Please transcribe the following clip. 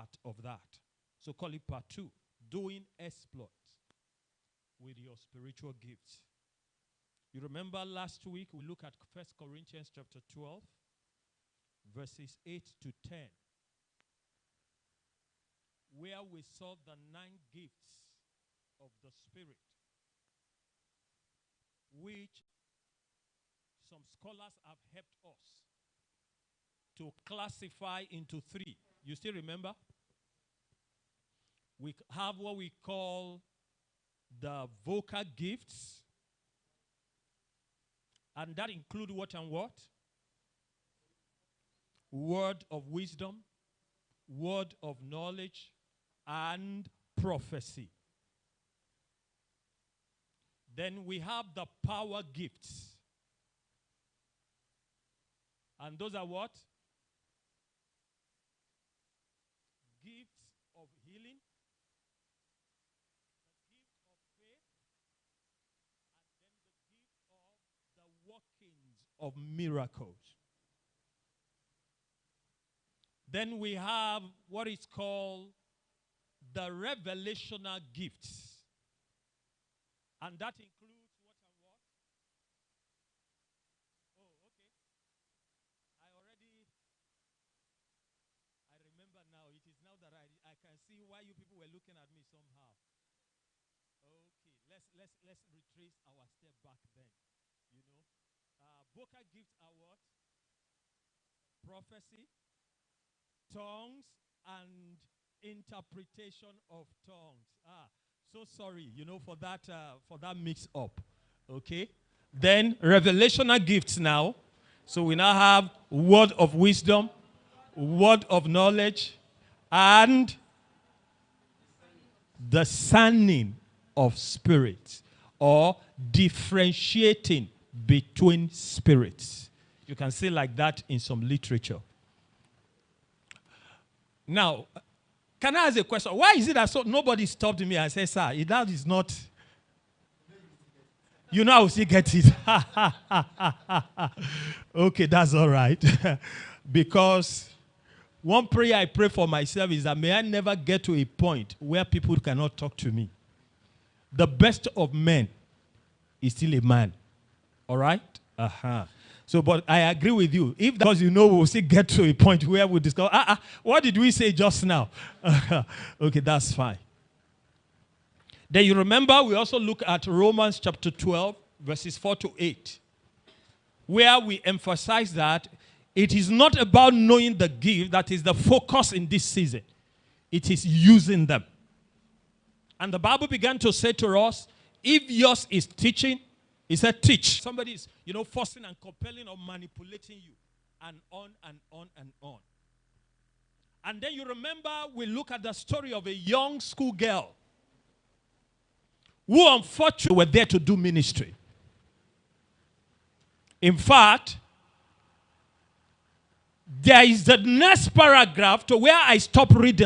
part of that. So call it part 2. Doing exploits with your spiritual gifts. You remember last week we looked at 1 Corinthians chapter 12, verses 8 to 10, where we saw the 9 gifts of the Spirit, which some scholars have helped us to classify into 3. You still remember? We have what we call the vocal gifts, and that includes what and what? Word of wisdom, word of knowledge, and prophecy. Then we have the power gifts. And those are what? Gifts of healing, the gift of faith, and then the gift of the workings of miracles. Then we have what is called the revelational gifts. And that includes what and what? Oh, okay. I remember now. It is now that I can see why you people were looking at me somehow. Okay, let's retrace our step back then. You know, vocal gifts are what? Prophecy, tongues, and interpretation of tongues. So sorry, for that mix up. Okay? Then revelational gifts now. So we now have word of wisdom, word of knowledge, and discerning of spirits, or differentiating between spirits. You can see like that in some literature. Now, can I ask a question? Why is it that nobody stopped me and said, sir, that is not... I will still get it. Okay, that's all right. Because one prayer I pray for myself is that may I never get to a point where people cannot talk to me. The best of men is still a man. All right? So, but I agree with you. If because we'll still get to a point where we discover, what did we say just now? Okay, that's fine. Then you remember we also look at Romans chapter 12, verses 4 to 8, where we emphasize that it is not about knowing the gift that is the focus in this season. It is using them. And the Bible began to say to us, if yours is teaching, he said, teach. Somebody is, forcing and compelling or manipulating you. And on and on and on. And then you remember we look at the story of a young schoolgirl who unfortunately were there to do ministry. In fact, there is the next paragraph to where I stop reading.